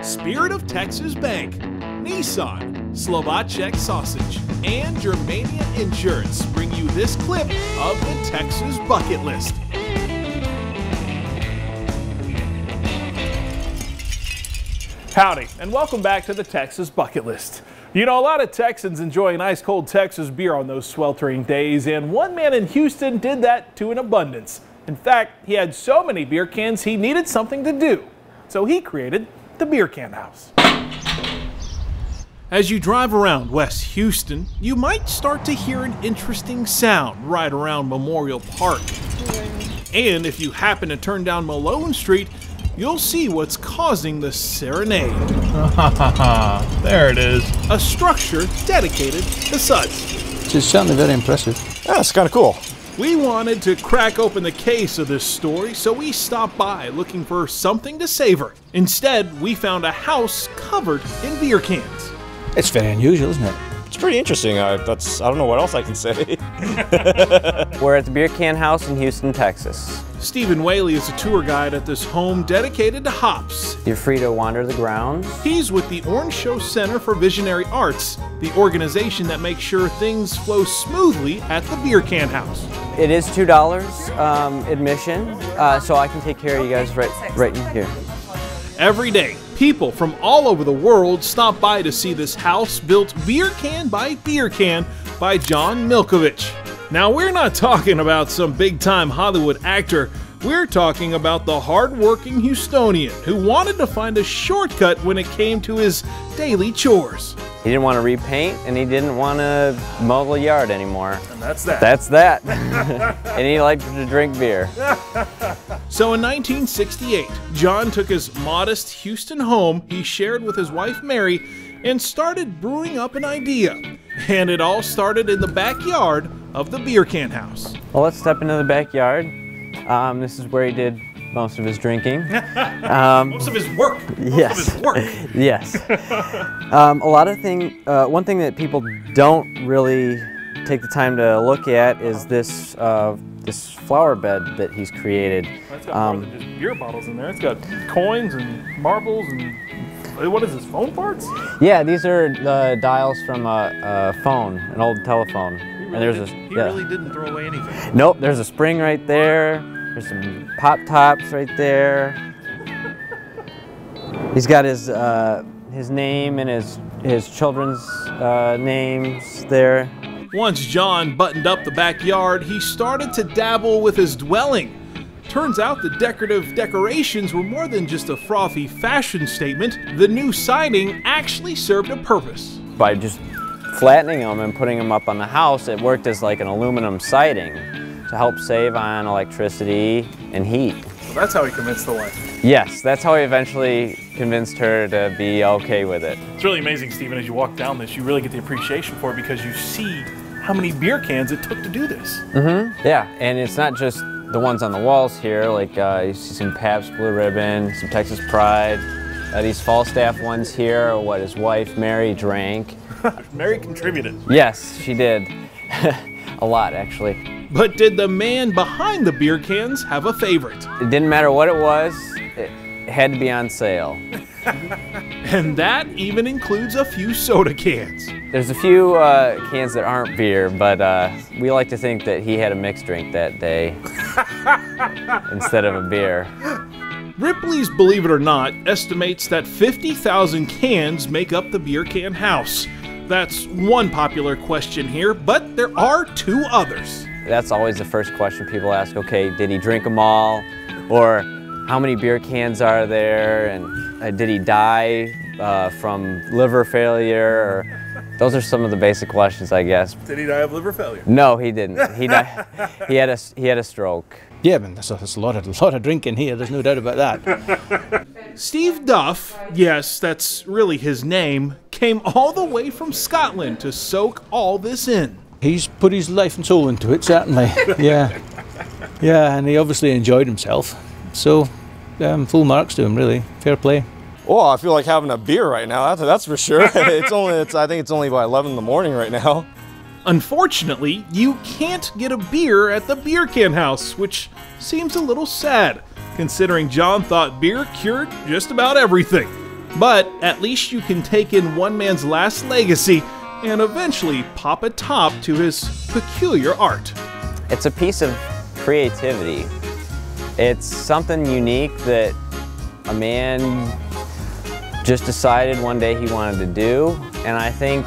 Spirit of Texas Bank, Nissan, Slovacek Sausage, and Germania Insurance bring you this clip of the Texas Bucket List. Howdy, and welcome back to the Texas Bucket List. You know, a lot of Texans enjoy an ice cold Texas beer on those sweltering days, and one man in Houston did that to an abundance. In fact, he had so many beer cans he needed something to do. So he created the Beer Can House. As you drive around West Houston, you might start to hear an interesting sound right around Memorial Park. And if you happen to turn down Malone Street, you'll see what's causing the serenade. There it is. A structure dedicated to suds. It's certainly very impressive. Yeah, it's kind of cool. We wanted to crack open the case of this story, so we stopped by looking for something to savor. Instead, we found a house covered in beer cans. It's very unusual, isn't it? It's pretty interesting. I don't know what else I can say. We're at the Beer Can House in Houston, Texas. Stephen Whaley is a tour guide at this home dedicated to hops. You're free to wander the grounds. He's with the Orange Show Center for Visionary Arts, the organization that makes sure things flow smoothly at the Beer Can House. It is $2 admission, so I can take care of you guys right in here. Every day, people from all over the world stop by to see this house built beer can by John Milkovich. Now, we're not talking about some big-time Hollywood actor. We're talking about the hard-working Houstonian who wanted to find a shortcut when it came to his daily chores. He didn't want to repaint, and he didn't want to mow the yard anymore. And that's that. That's that. And he liked to drink beer. So in 1968, John took his modest Houston home he shared with his wife Mary and started brewing up an idea. And it all started in the backyard of the Beer Can House. Well, let's step into the backyard. This is where he did most of his drinking. Most of his work. Yes. Most of his work. Yes. One thing that people don't really take the time to look at is this this flower bed that he's created. It's got more than just beer bottles in there. It's got coins and marbles and what is this, phone parts? Yeah, these are the dials from a phone, an old telephone. He really didn't throw away anything. Nope, there's a spring right there. There's some pop tops right there. He's got his name and his children's names there. Once John buttoned up the backyard, he started to dabble with his dwelling. Turns out the decorative decorations were more than just a frothy fashion statement. The new siding actually served a purpose. By just flattening them and putting them up on the house, it worked as like an aluminum siding to help save on electricity and heat. So that's how he convinced the wife. Yes, that's how he eventually convinced her to be okay with it. It's really amazing, Stephen, as you walk down this, you really get the appreciation for it because you see how many beer cans it took to do this. Mm-hmm. Yeah, and it's not just the ones on the walls here, like you see some Pabst Blue Ribbon, some Texas Pride. These Falstaff ones here are what his wife Mary drank. Mary contributed. Yes, she did. A lot, actually. But did the man behind the beer cans have a favorite? It didn't matter what it was, it had to be on sale. And that even includes a few soda cans. There's a few cans that aren't beer, but we like to think that he had a mixed drink that day instead of a beer. Ripley's Believe It or Not estimates that 50,000 cans make up the Beer Can House. That's one popular question here, but there are two others. That's always the first question people ask. Okay, did he drink them all? Or how many beer cans are there? And did he die from liver failure? Or, those are some of the basic questions, I guess. Did he die of liver failure? No, he didn't. He died. He had a stroke. Yeah, but there's a lot of drinking here, there's no doubt about that. Steve Duff, yes, that's really his name, came all the way from Scotland to soak all this in. He's put his life and soul into it, certainly. Yeah. Yeah, and he obviously enjoyed himself. So, full marks to him, really. Fair play. Oh, I feel like having a beer right now, that's for sure. I think it's only about 11 in the morning right now. Unfortunately, you can't get a beer at the Beer Can House, which seems a little sad, considering John thought beer cured just about everything. But at least you can take in one man's last legacy and eventually pop a top to his peculiar art. It's a piece of creativity. It's something unique that a man just decided one day he wanted to do, and I think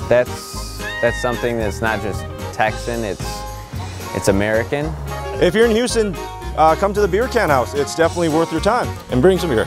that's something that's not just Texan, it's American. If you're in Houston, come to the Beer Can House. It's definitely worth your time, and bring some beer.